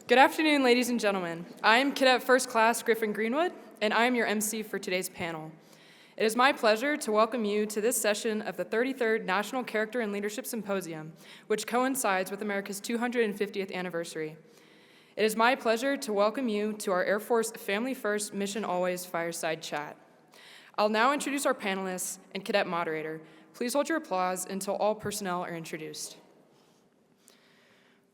Good afternoon, ladies and gentlemen. I am Cadet First Class Griffin Greenwood, and I am your MC for today's panel. It is my pleasure to welcome you to this session of the 33rd National Character and Leadership Symposium, which coincides with America's 250th anniversary. It is my pleasure to welcome you to our Air Force Family First Mission Always Fireside Chat. I'll now introduce our panelists and cadet moderator. Please hold your applause until all personnel are introduced.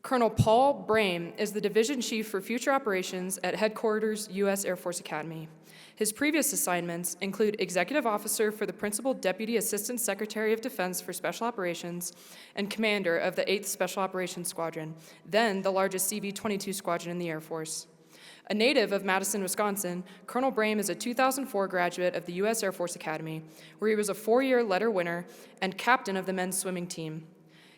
Colonel Paul Brehm is the Division Chief for Future Operations at Headquarters, U.S. Air Force Academy. His previous assignments include Executive Officer for the Principal Deputy Assistant Secretary of Defense for Special Operations and Commander of the 8th Special Operations Squadron, then the largest CV-22 squadron in the Air Force. A native of Madison, Wisconsin, Colonel Brehm is a 2004 graduate of the U.S. Air Force Academy, where he was a 4-year letter winner and captain of the men's swimming team.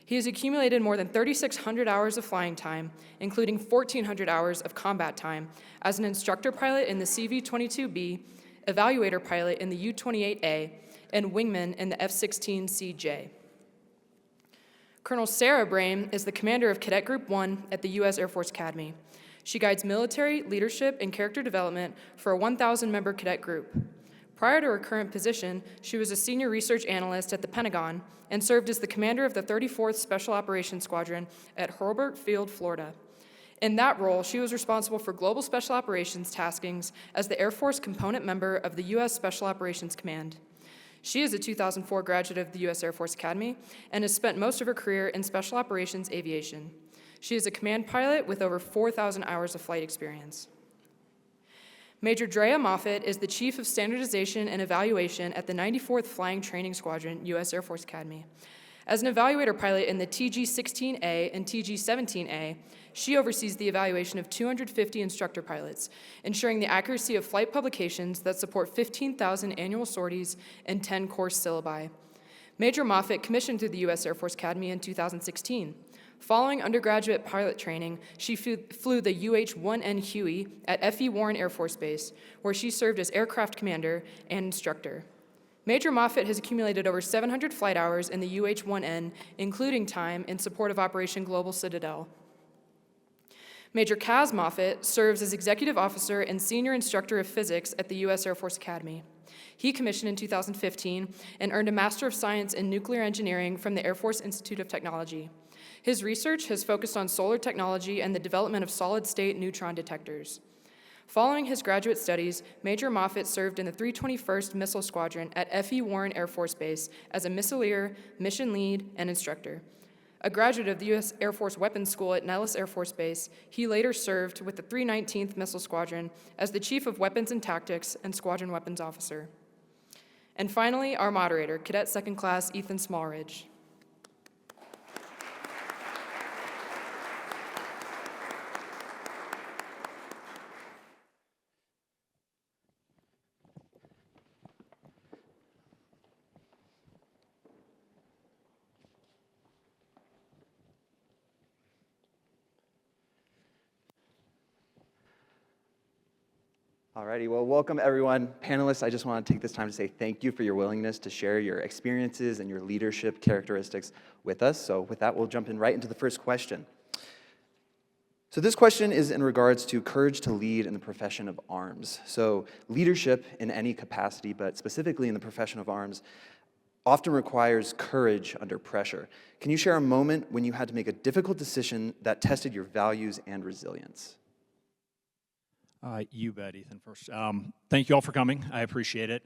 He has accumulated more than 3,600 hours of flying time, including 1,400 hours of combat time, as an instructor pilot in the CV-22B, evaluator pilot in the U-28A, and wingman in the F-16CJ. Colonel Sarah Brehm is the commander of Cadet Group 1 at the U.S. Air Force Academy. She guides military, leadership, and character development for a 1,000-member cadet group. Prior to her current position, she was a senior research analyst at the Pentagon and served as the commander of the 34th Special Operations Squadron at Hurlburt Field, Florida. In that role, she was responsible for global special operations taskings as the Air Force component member of the U.S. Special Operations Command. She is a 2004 graduate of the U.S. Air Force Academy and has spent most of her career in special operations aviation. She is a command pilot with over 4,000 hours of flight experience. Major Andrea Moffett is the Chief of Standardization and Evaluation at the 94th Flying Training Squadron, U.S. Air Force Academy. As an evaluator pilot in the TG-16A and TG-17A, she oversees the evaluation of 250 instructor pilots, ensuring the accuracy of flight publications that support 15,000 annual sorties and 10 course syllabi. Major Moffett commissioned through the U.S. Air Force Academy in 2016. Following undergraduate pilot training, she flew the UH-1N Huey at F.E. Warren Air Force Base, where she served as aircraft commander and instructor. Major Moffett has accumulated over 700 flight hours in the UH-1N, including time in support of Operation Global Citadel. Major Kaz Moffett serves as executive officer and senior instructor of physics at the U.S. Air Force Academy. He commissioned in 2015 and earned a Master of Science in Nuclear Engineering from the Air Force Institute of Technology. His research has focused on solar technology and the development of solid-state neutron detectors. Following his graduate studies, Major Moffett served in the 321st Missile Squadron at F.E. Warren Air Force Base as a missileer, mission lead, and instructor. A graduate of the U.S. Air Force Weapons School at Nellis Air Force Base, he later served with the 319th Missile Squadron as the Chief of Weapons and Tactics and Squadron Weapons Officer. And finally, our moderator, Cadet Second Class Ethan Smallridge. Alrighty, well, welcome everyone. Panelists, I just want to take this time to say thank you for your willingness to share your experiences and your leadership characteristics with us. So with that, we'll jump in right into the first question. So this question is in regards to courage to lead in the profession of arms. So leadership in any capacity, but specifically in the profession of arms, often requires courage under pressure. Can you share a moment when you had to make a difficult decision that tested your values and resilience? You bet, Ethan, first. Thank you all for coming. I appreciate it.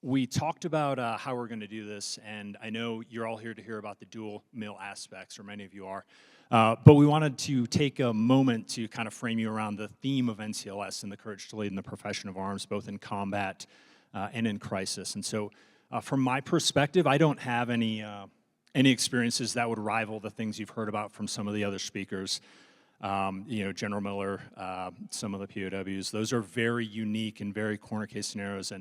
We talked about how we're going to do this, and I know you're all here to hear about the dual mill aspects, or many of you are. But we wanted to take a moment to kind of frame you around the theme of NCLS and the courage to lead in the profession of arms, both in combat and in crisis. And so from my perspective, I don't have any experiences that would rival the things you've heard about from some of the other speakers. General Miller, some of the POWs, those are very unique and very corner case scenarios.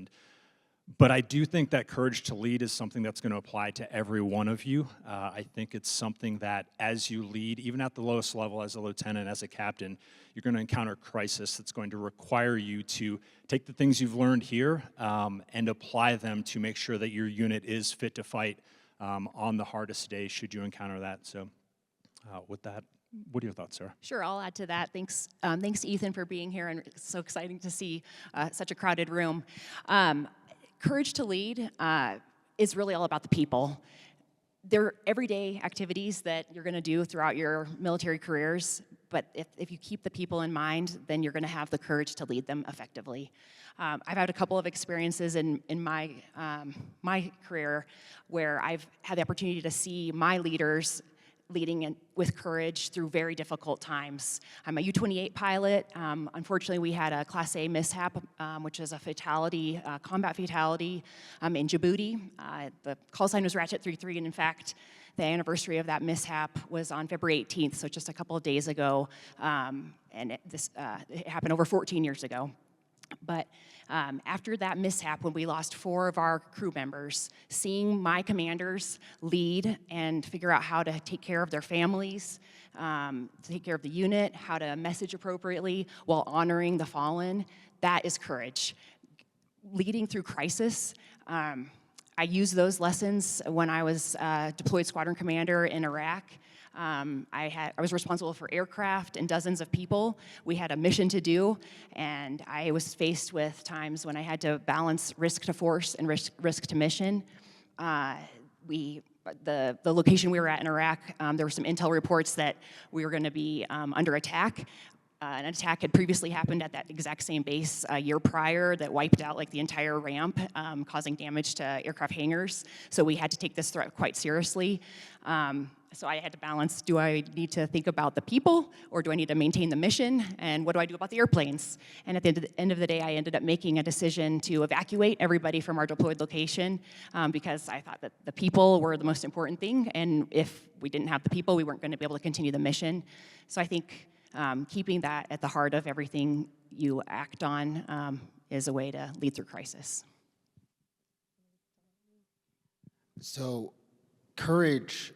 But I do think that courage to lead is something that's going to apply to every one of you. I think it's something that as you lead, even at the lowest level as a lieutenant, as a captain, you're going to encounter crisis that's going to require you to take the things you've learned here and apply them to make sure that your unit is fit to fight on the hardest day should you encounter that. So with that, What are your thoughts, Sarah? Sure, I'll add to that. Thanks, Ethan, for being here, and it's so exciting to see such a crowded room. Courage to lead is really all about the people. They're everyday activities that you're going to do throughout your military careers, but if you keep the people in mind, then you're going to have the courage to lead them effectively. I've had a couple of experiences in my career where I've had the opportunity to see my leaders leading with courage through very difficult times. I'm a U-28 pilot. Unfortunately, we had a Class A mishap, which is a fatality, combat fatality in Djibouti. The call sign was Ratchet 33, and in fact, the anniversary of that mishap was on February 18th, so just a couple of days ago, and it happened over 14 years ago. But after that mishap, when we lost 4 of our crew members, seeing my commanders lead and figure out how to take care of their families, take care of the unit, how to message appropriately while honoring the fallen, that is courage. Leading through crisis, I used those lessons when I was deployed squadron commander in Iraq. I was responsible for aircraft and dozens of people. We had a mission to do, and I was faced with times when I had to balance risk to force and risk to mission. The location we were at in Iraq, there were some intel reports that we were going to be under attack. An attack had previously happened at that exact same base a year prior that wiped out like the entire ramp, causing damage to aircraft hangars. So we had to take this threat quite seriously. So I had to balance, do I need to think about the people or do I need to maintain the mission? And what do I do about the airplanes? And at the end of the day, I ended up making a decision to evacuate everybody from our deployed location because I thought that the people were the most important thing. And if we didn't have the people, we weren't going to be able to continue the mission. So I think keeping that at the heart of everything you act on is a way to lead through crisis. So courage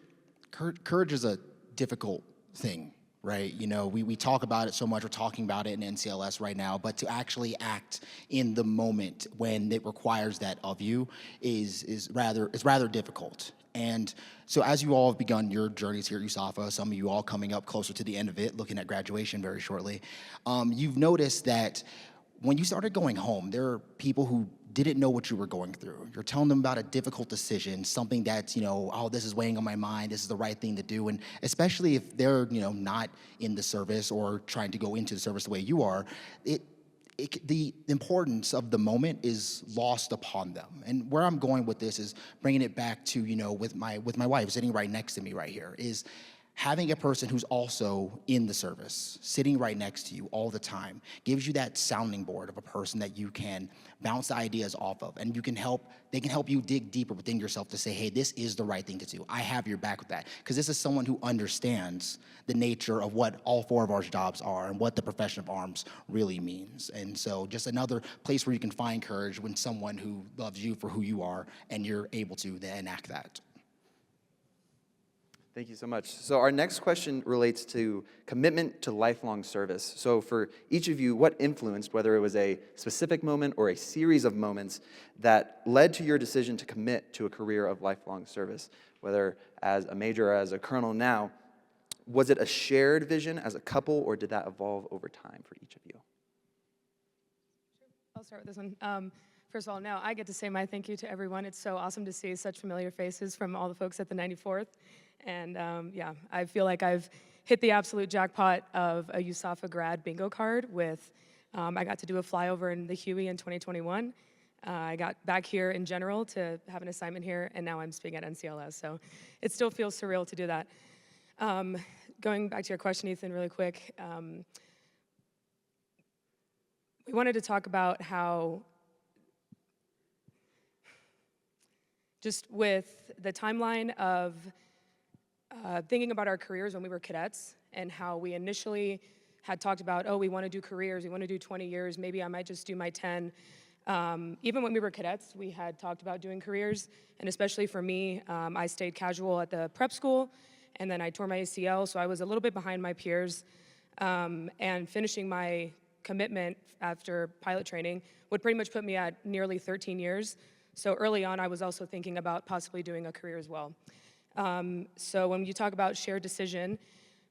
is a difficult thing, right? You know, we talk about it so much, we're talking about it in NCLS right now, but to actually act in the moment when it requires that of you is rather difficult. And so as you all have begun your journeys here at USAFA, some of you all coming up closer to the end of it, looking at graduation very shortly, you've noticed that when you started going home, there are people who didn't know what you were going through. You're telling them about a difficult decision, something that's, you know, oh, this is weighing on my mind, this is the right thing to do. And especially if they're, you know, not in the service or trying to go into the service the way you are, the importance of the moment is lost upon them. And where I'm going with this is bringing it back to, you know, with my wife sitting right next to me right here, is having a person who's also in the service, sitting right next to you all the time, gives you that sounding board of a person that you can bounce ideas off of, and they can help you dig deeper within yourself to say, hey, this is the right thing to do. I have your back with that. Because this is someone who understands the nature of what all 4 of our jobs are and what the profession of arms really means. And so just another place where you can find courage when someone who loves you for who you are and you're able to then enact that. Thank you so much. So our next question relates to commitment to lifelong service. So for each of you, what influenced, whether it was a specific moment or a series of moments, that led to your decision to commit to a career of lifelong service, whether as a major or as a colonel now? Was it a shared vision as a couple, or did that evolve over time for each of you? I'll start with this one. First of all, now I get to say my thank you to everyone. It's so awesome to see such familiar faces from all the folks at the 94th. And yeah, I feel like I've hit the absolute jackpot of a USAFA grad bingo card with, I got to do a flyover in the Huey in 2021. I got back here in general to have an assignment here, and now I'm speaking at NCLS. So it still feels surreal to do that. Going back to your question, Ethan, really quick. We wanted to talk about how just with the timeline of thinking about our careers when we were cadets and how we initially had talked about, oh, we want to do careers, we want to do 20 years, maybe I might just do my 10. Even when we were cadets, we had talked about doing careers, and especially for me, I stayed casual at the prep school, and then I tore my ACL, so I was a little bit behind my peers, and finishing my commitment after pilot training would pretty much put me at nearly 13 years. So early on, I was also thinking about possibly doing a career as well. So when you talk about shared decision,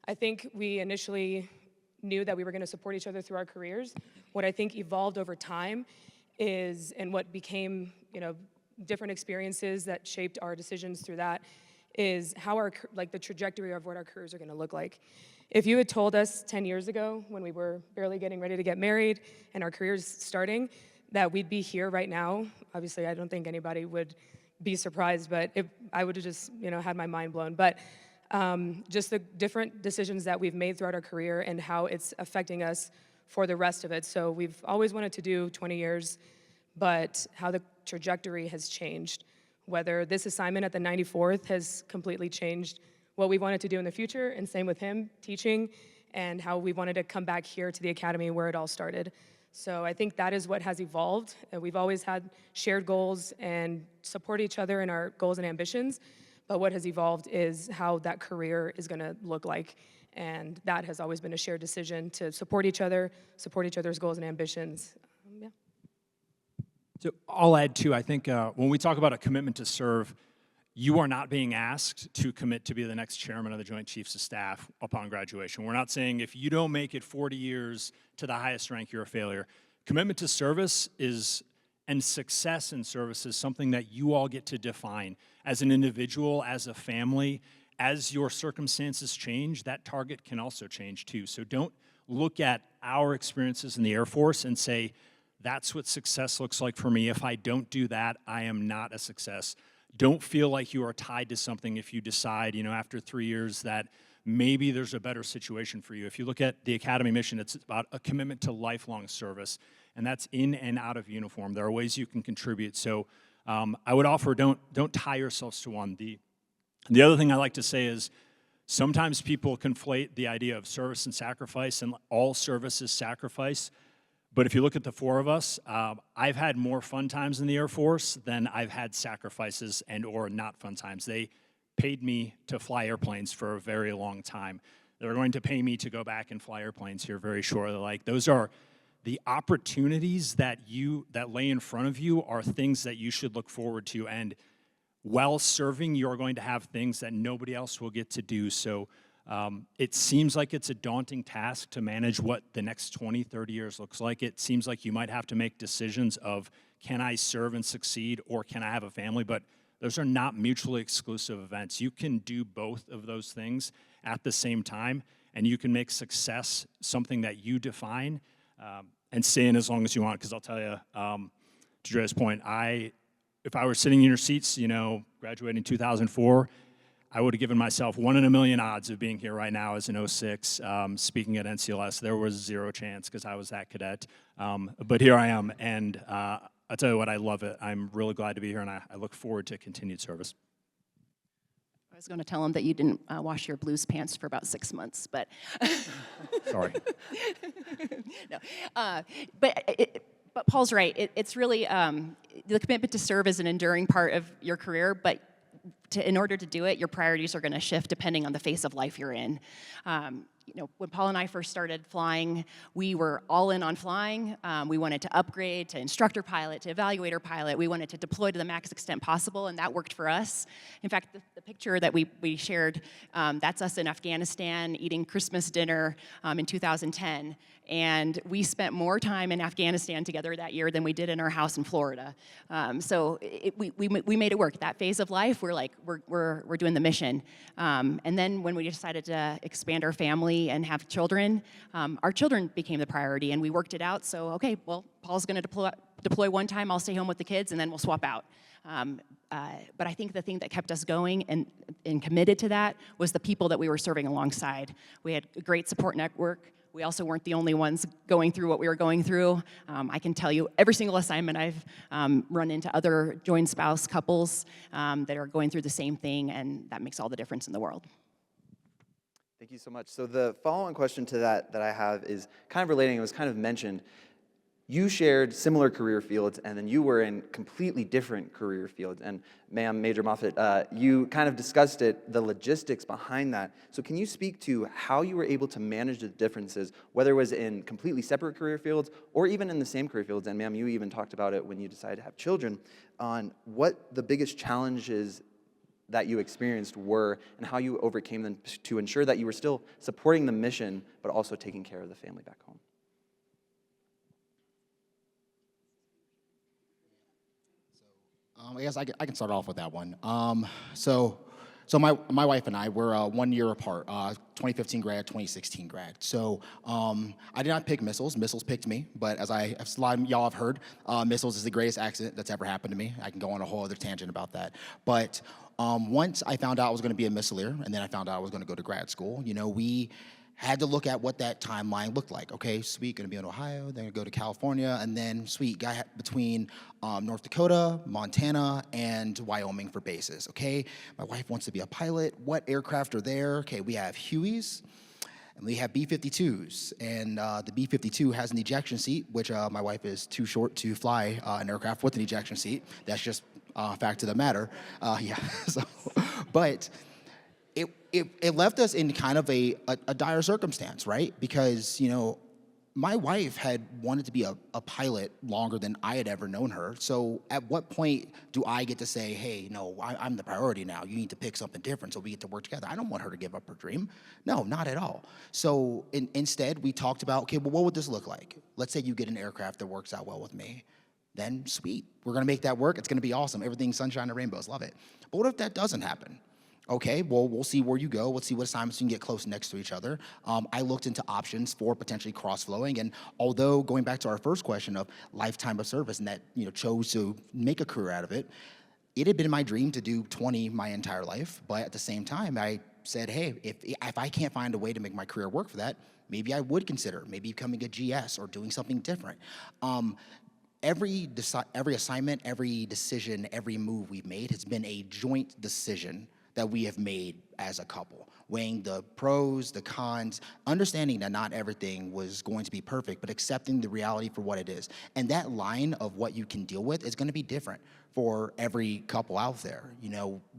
I think we initially knew that we were going to support each other through our careers. What I think evolved over time is, and what became, different experiences that shaped our decisions through that, is how the trajectory of what our careers are going to look like. If you had told us 10 years ago, when we were barely getting ready to get married and our careers starting, that we'd be here right now, obviously I don't think anybody would be surprised, but I would have just, had my mind blown. But just the different decisions that we've made throughout our career and how it's affecting us for the rest of it. So we've always wanted to do 20 years, but how the trajectory has changed, whether this assignment at the 94th has completely changed what we wanted to do in the future, and same with him teaching, and how we wanted to come back here to the academy where it all started. So I think that is what has evolved. We've always had shared goals and support each other in our goals and ambitions, but what has evolved is how that career is gonna look like. And that has always been a shared decision to support each other's goals and ambitions. Yeah. So I'll add too, I think when we talk about a commitment to serve, you are not being asked to commit to be the next chairman of the Joint Chiefs of Staff upon graduation. We're not saying if you don't make it 40 years to the highest rank, you're a failure. Commitment to service and success in service is something that you all get to define as an individual, as a family. As your circumstances change, that target can also change too. So don't look at our experiences in the Air Force and say, that's what success looks like for me. If I don't do that, I am not a success. Don't feel like you are tied to something if you decide, after 3 years that maybe there's a better situation for you. If you look at the Academy mission, it's about a commitment to lifelong service, and that's in and out of uniform. There are ways you can contribute. So I would offer, don't tie yourselves to one. The other thing I like to say is sometimes people conflate the idea of service and sacrifice, and all service is sacrifice. But if you look at the four of us, I've had more fun times in the Air Force than I've had sacrifices and or not fun times. They paid me to fly airplanes for a very long time. They're going to pay me to go back and fly airplanes here very shortly. Like, those are the opportunities that lay in front of you are things that you should look forward to. And while serving, you're going to have things that nobody else will get to do. So it seems like it's a daunting task to manage what the next 20, 30 years looks like. It seems like you might have to make decisions of, can I serve and succeed, or can I have a family? But those are not mutually exclusive events. You can do both of those things at the same time, and you can make success something that you define and stay in as long as you want. Because I'll tell you, to Dre's point, if I were sitting in your seats, graduating 2004, I would have given myself 1 in a million odds of being here right now as an 06, speaking at NCLS. There was zero chance because I was that cadet. But here I am, and I'll tell you what, I love it. I'm really glad to be here, and I look forward to continued service. I was going to tell him that you didn't wash your blues pants for about 6 months, but Sorry. no. But Paul's right. It's really the commitment to serve is an enduring part of your career, but in order to do it, your priorities are going to shift depending on the phase of life you're in. When Paul and I first started flying, we were all in on flying. We wanted to upgrade to instructor pilot, to evaluator pilot. We wanted to deploy to the max extent possible, and that worked for us. In fact, the picture that we shared, that's us in Afghanistan eating Christmas dinner in 2010. And we spent more time in Afghanistan together that year than we did in our house in Florida. So we made it work. That phase of life, we're like, we're doing the mission. And then when we decided to expand our family and have children, our children became the priority, and we worked it out. So, okay, well, Paul's going to deploy one time, I'll stay home with the kids, and then we'll swap out. But I think the thing that kept us going and committed to that was the people that we were serving alongside. We had a great support network. We also weren't the only ones going through what we were going through. I can tell you every single assignment I've run into other joined spouse couples that are going through the same thing, and that makes all the difference in the world. Thank you so much. So the follow-on question to that I have is kind of relating. It was kind of mentioned. You shared similar career fields, and then you were in completely different career fields. And ma'am, Major Moffett, you kind of discussed the logistics behind that. So can you speak to how you were able to manage the differences, whether it was in completely separate career fields or even in the same career fields? And ma'am, you even talked about it when you decided to have children, on what the biggest challenges that you experienced were and how you overcame them to ensure that you were still supporting the mission, but also taking care of the family back home. I guess I can start off with that one. So my wife and I, we're 1 year apart, 2015 grad, 2016 grad. So I did not pick missiles. Missiles picked me. But as a lot of y'all have heard, missiles is the greatest accident that's ever happened to me. I can go on a whole other tangent about that. But once I found out I was going to be a missileer, and then I found out I was going to go to grad school, we had to look at what that timeline looked like. Okay, sweet, gonna be in Ohio, then gonna go to California, and then sweet, got between North Dakota, Montana, and Wyoming for bases. Okay, my wife wants to be a pilot. What aircraft are there? Okay, we have Hueys, and we have B-52s, and the B-52 has an ejection seat, which my wife is too short to fly an aircraft with an ejection seat. That's just fact of the matter. Yeah, but it left us in kind of a dire circumstance, right? Because, my wife had wanted to be a pilot longer than I had ever known her. So at what point do I get to say, hey, no, I'm the priority now. You need to pick something different so we get to work together. I don't want her to give up her dream. No, not at all. So instead, we talked about, okay, well, what would this look like? Let's say you get an aircraft that works out well with me. Then sweet, we're gonna make that work. It's gonna be awesome. Everything's sunshine and rainbows, love it. But what if that doesn't happen? Okay, well, we'll see where you go. We'll see what assignments you can get close next to each other. I looked into options for potentially cross-flowing, and although going back to our first question of lifetime of service and that chose to make a career out of it, it had been my dream to do 20 my entire life. But at the same time, I said, hey, if I can't find a way to make my career work for that, maybe I would consider maybe becoming a GS or doing something different. Every assignment, every decision, every move we've made has been a joint decision that we have made as a couple, weighing the pros, the cons, understanding that not everything was going to be perfect, but accepting the reality for what it is. And that line of what you can deal with is going to be different for every couple out there.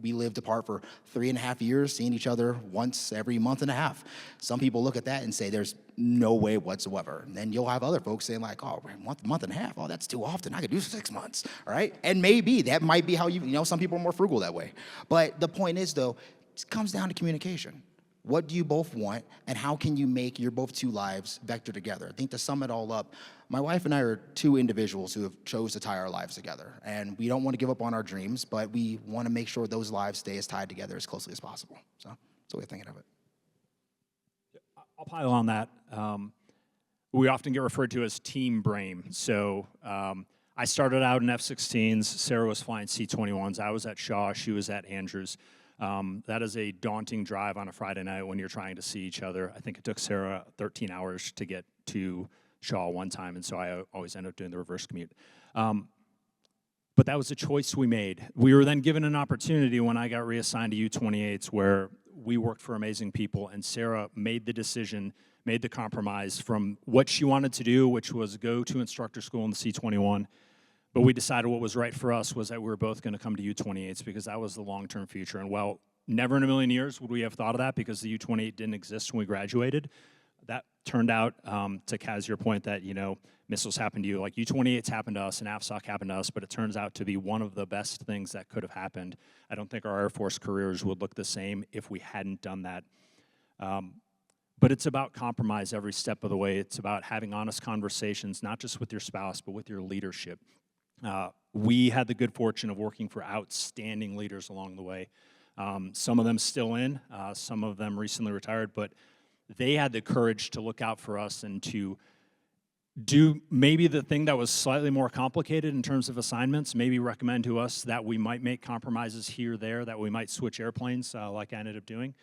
We lived apart for 3.5 years, seeing each other once every month and a half. Some people look at that and say there's no way whatsoever. And then you'll have other folks saying like, oh, month and a half, oh, that's too often. I could do 6 months, all right? And maybe that might be how some people are more frugal that way. But the point is, though, it comes down to communication. What do you both want, and how can you make your both two lives vector together? I think to sum it all up, my wife and I are two individuals who have chose to tie our lives together, and we don't want to give up on our dreams, but we want to make sure those lives stay as tied together as closely as possible. So that's the way I'm thinking of it. I'll pile on that. We often get referred to as Team Brehm. So I started out in F-16s. Sarah was flying C-21s. I was at Shaw. She was at Andrews. That is a daunting drive on a Friday night when you're trying to see each other. I think it took Sarah 13 hours to get to Shaw one time, and so I always end up doing the reverse commute. But that was a choice we made. We were then given an opportunity when I got reassigned to U-28s where we worked for amazing people, and Sarah made the decision, made the compromise from what she wanted to do, which was go to instructor school in the C-21. But we decided what was right for us was that we were both going to come to U-28s because that was the long-term future. And while never in a million years would we have thought of that because the U-28 didn't exist when we graduated, that turned out, to Kaz, your point that, missiles happened to you. Like U-28s happened to us and AFSOC happened to us, but it turns out to be one of the best things that could have happened. I don't think our Air Force careers would look the same if we hadn't done that. But it's about compromise every step of the way. It's about having honest conversations, not just with your spouse, but with your leadership. We had the good fortune of working for outstanding leaders along the way. Some of them still in, some of them recently retired, but they had the courage to look out for us and to do maybe the thing that was slightly more complicated in terms of assignments, maybe recommend to us that we might make compromises here, there, that we might switch airplanes like I ended up doing.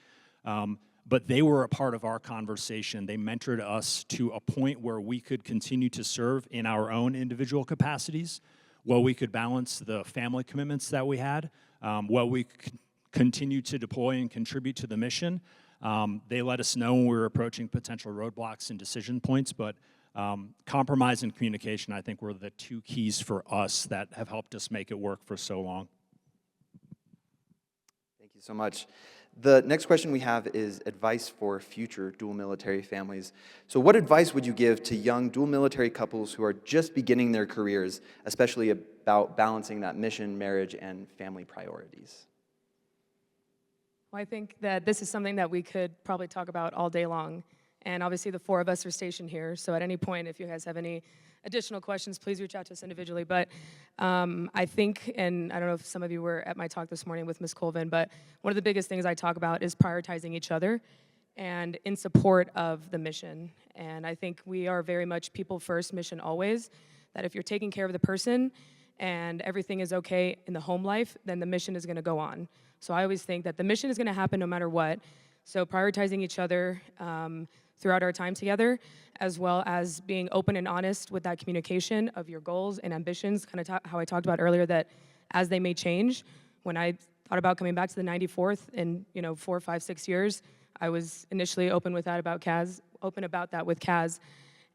But they were a part of our conversation. They mentored us to a point where we could continue to serve in our own individual capacities, while we could balance the family commitments that we had, while we could continue to deploy and contribute to the mission. They let us know when we were approaching potential roadblocks and decision points, but compromise and communication, I think, were the two keys for us that have helped us make it work for so long. Thank you so much. The next question we have is advice for future dual military families. So what advice would you give to young dual military couples who are just beginning their careers, especially about balancing that mission, marriage, and family priorities? Well, I think that this is something that we could probably talk about all day long. And obviously the 4 of us are stationed here, so at any point, if you guys have any additional questions, please reach out to us individually. But I think, and I don't know if some of you were at my talk this morning with Ms. Colvin, but one of the biggest things I talk about is prioritizing each other and in support of the mission. And I think we are very much people first, mission always, that if you're taking care of the person and everything is okay in the home life, then the mission is gonna go on. So I always think that the mission is gonna happen no matter what. So prioritizing each other throughout our time together, as well as being open and honest with that communication of your goals and ambitions, kind of how I talked about earlier, that as they may change. When I thought about coming back to the 94th in 4, 5, 6 years, I was initially open with that about that with Kaz.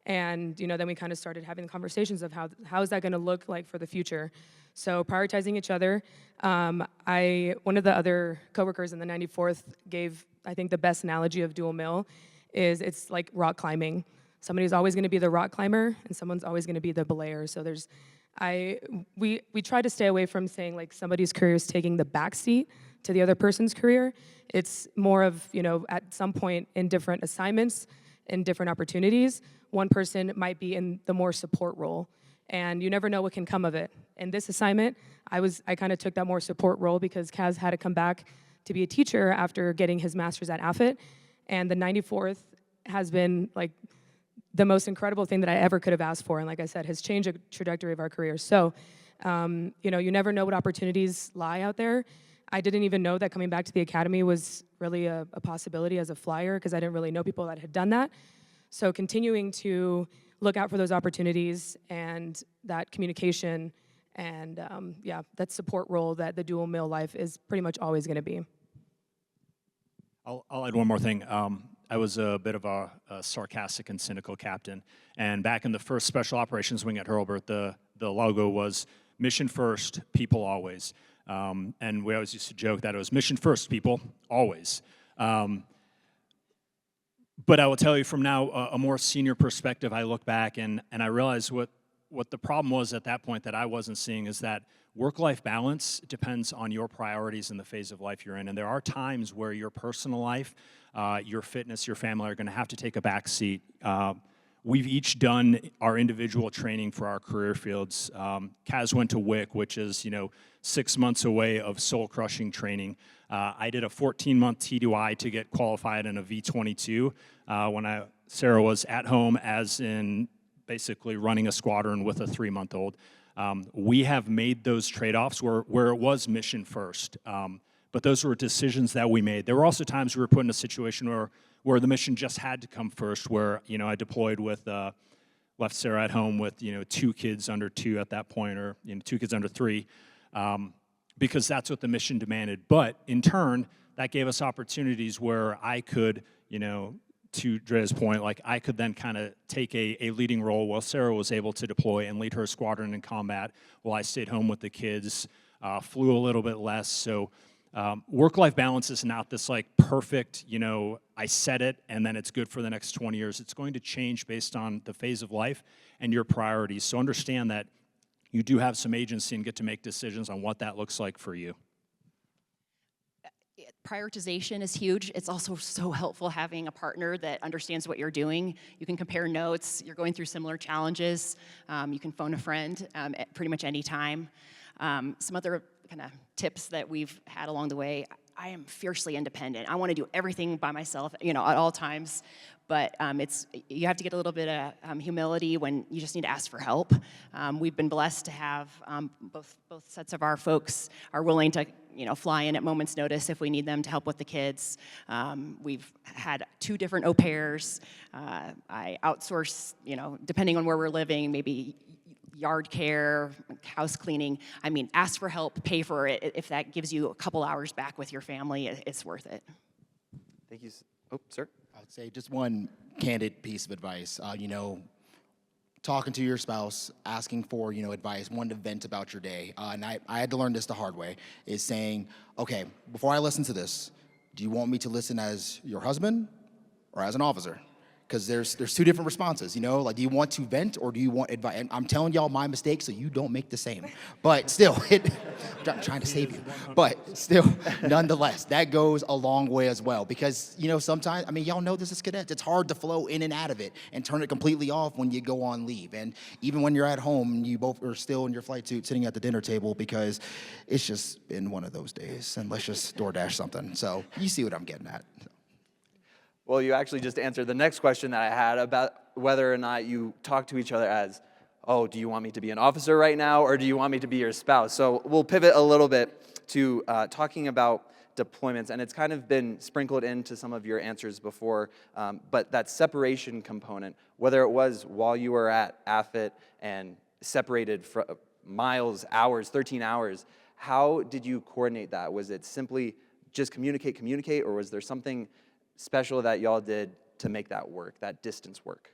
And then we kind of started having conversations of how is that going to look like for the future. So prioritizing each other. One of the other coworkers in the 94th gave, I think, the best analogy of dual mill is it's like rock climbing. Somebody's always going to be the rock climber, and someone's always going to be the belayer. So we try to stay away from saying like somebody's career is taking the back seat to the other person's career. It's more of, at some point in different assignments, in different opportunities, one person might be in the more support role, and you never know what can come of it. In this assignment, I kind of took that more support role because Kaz had to come back to be a teacher after getting his master's at Moffett, and the 94th has been like the most incredible thing that I ever could have asked for, and like I said, has changed the trajectory of our careers. So, you never know what opportunities lie out there. I didn't even know that coming back to the academy was really a possibility as a flyer because I didn't really know people that had done that. So continuing to look out for those opportunities and that communication and that support role that the dual mill life is pretty much always going to be. I'll add one more thing. I was a bit of a sarcastic and cynical captain, and back in the first Special Operations Wing at Hurlburt, the logo was mission first, people always. And we always used to joke that it was mission first, people, always. But I will tell you from now, a more senior perspective, I look back and I realize what the problem was at that point that I wasn't seeing is that work-life balance depends on your priorities in the phase of life you're in. And there are times where your personal life, your fitness, your family are going to have to take a back seat. We've each done our individual training for our career fields. Kaz went to WIC, which is 6 months away of soul-crushing training. I did a 14-month TDY to get qualified in a V-22 when Sarah was at home, as in basically running a squadron with a 3-month-old. We have made those trade-offs where it was mission first, but those were decisions that we made. There were also times we were put in a situation where the mission just had to come first, where I deployed with, left Sarah at home with 2 kids under 2 at that point, or 2 kids under 3, because that's what the mission demanded. But in turn, that gave us opportunities where I could, to Drea's point, like I could then kind of take a leading role while Sarah was able to deploy and lead her squadron in combat, while I stayed home with the kids, flew a little bit less. So work-life balance is not this like perfect, I set it and then it's good for the next 20 years. It's going to change based on the phase of life and your priorities. So understand that you do have some agency and get to make decisions on what that looks like for you. Prioritization is huge. It's also so helpful having a partner that understands what you're doing. You can compare notes. You're going through similar challenges. You can phone a friend at pretty much any time. Some other kind of tips that we've had along the way. I am fiercely independent. I want to do everything by myself, at all times. But you have to get a little bit of humility when you just need to ask for help. We've been blessed to have both sets of our folks are willing to fly in at moment's notice if we need them to help with the kids. We've had 2 different au pairs. I outsource, depending on where we're living, maybe yard care, house cleaning. I mean, ask for help, pay for it. If that gives you a couple hours back with your family, it's worth it. Thank you. Oh, sir. I would say just one candid piece of advice. Talking to your spouse, asking for advice, wanting to vent about your day. And I had to learn this the hard way, is saying, okay, before I listen to this, do you want me to listen as your husband or as an officer? because there's two different responses, you know? Like, do you want to vent or do you want advice? And I'm telling y'all my mistakes so you don't make the same. But still, I'm trying to save you. But still, nonetheless, that goes a long way as well. Because, you know, sometimes, I mean, y'all know this as cadets. It's hard to flow in and out of it and turn it completely off when you go on leave. And even when you're at home, you both are still in your flight suit sitting at the dinner table because it's just been one of those days. And let's just DoorDash something. So you see what I'm getting at. Well, you actually just answered the next question that I had about whether or not you talk to each other as, oh, do you want me to be an officer right now, or do you want me to be your spouse? So we'll pivot a little bit to talking about deployments, and it's kind of been sprinkled into some of your answers before, but that separation component, whether it was while you were at AFIT and separated for miles, hours, 13 hours, how did you coordinate that? Was it simply just communicate, or was there something special that y'all did to make that work, that distance work?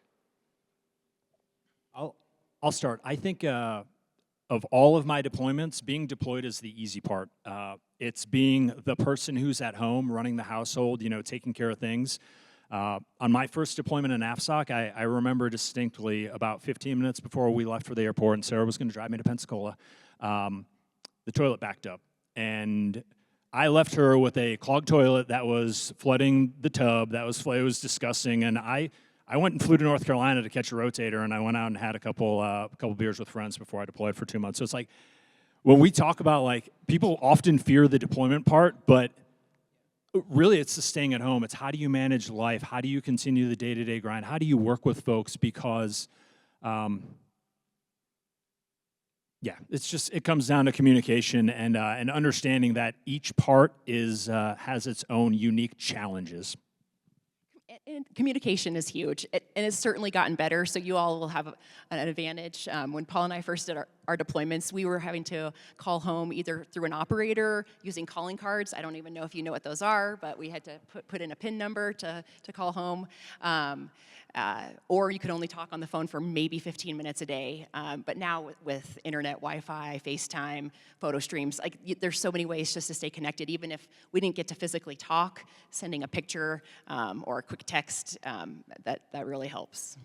I'll start. I think of all of my deployments, being deployed is the easy part. It's being the person who's at home, running the household, you know, taking care of things. On my first deployment in AFSOC, I remember distinctly about 15 minutes before we left for the airport and Sarah was going to drive me to Pensacola, the toilet backed up. And I left her with a clogged toilet that was flooding the tub. It was disgusting. And I went and flew to North Carolina to catch a rotator, and I went out and had a couple beers with friends before I deployed for 2 months. So it's like, when we talk about, like, people often fear the deployment part, but really it's the staying at home. It's how do you manage life? How do you continue the day-to-day grind? How do you work with folks? Because, yeah, it comes down to communication and understanding that each part has its own unique challenges. And communication is huge, and it's certainly gotten better, so you all will have an advantage. When Paul and I first did our deployments, we were having to call home either through an operator, using calling cards. I don't even know if you know what those are, but we had to put in a PIN number to call home. Or you could only talk on the phone for maybe 15 minutes a day. But now with internet, Wi-Fi, FaceTime, photo streams, like there's so many ways just to stay connected. Even if we didn't get to physically talk, sending a picture or a quick text, that really helps.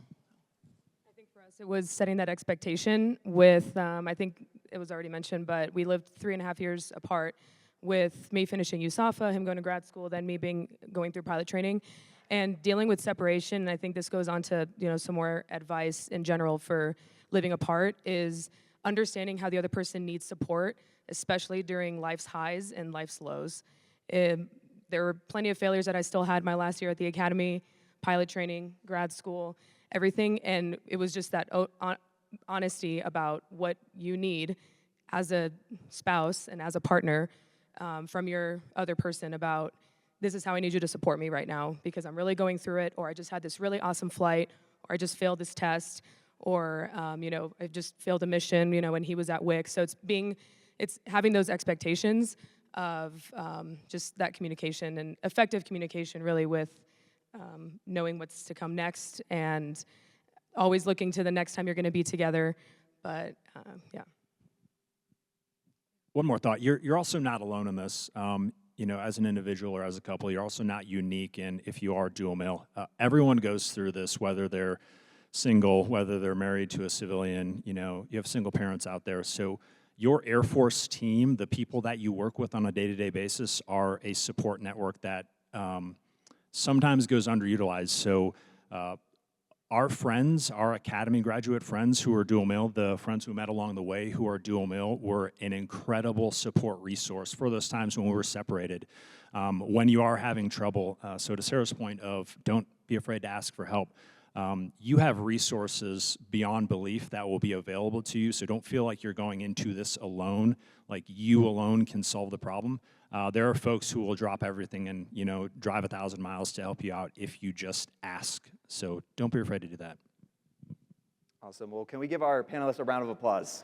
I think for us it was setting that expectation with, I think it was already mentioned, but we lived 3.5 years apart, with me finishing USAFA, him going to grad school, then me going through pilot training. And dealing with separation, and I think this goes on to, you know, some more advice in general for living apart, is understanding how the other person needs support, especially during life's highs and life's lows. There were plenty of failures that I still had my last year at the academy, pilot training, grad school, everything, and it was just that honesty about what you need as a spouse and as a partner from your other person about, this is how I need you to support me right now because I'm really going through it, or I just had this really awesome flight, or I just failed this test, or you know, I just failed a mission, you know, when he was at WIC. So it's having those expectations of just that communication and effective communication, really, with knowing what's to come next and always looking to the next time you're going to be together. But yeah. One more thought. You're also not alone in this. You know, as an individual or as a couple, you're also not unique in if you are dual male. Everyone goes through this, whether they're single, whether they're married to a civilian, you know, you have single parents out there. So your Air Force team, the people that you work with on a day-to-day basis, are a support network that sometimes goes underutilized. So our friends, our academy graduate friends who are dual male, the friends who met along the way who are dual male, were an incredible support resource for those times when we were separated. When you are having trouble, so to Sarah's point of don't be afraid to ask for help, you have resources beyond belief that will be available to you, so don't feel like you're going into this alone, like you alone can solve the problem. There are folks who will drop everything and, you know, drive 1,000 miles to help you out if you just ask. So don't be afraid to do that. Awesome. Well, can we give our panelists a round of applause?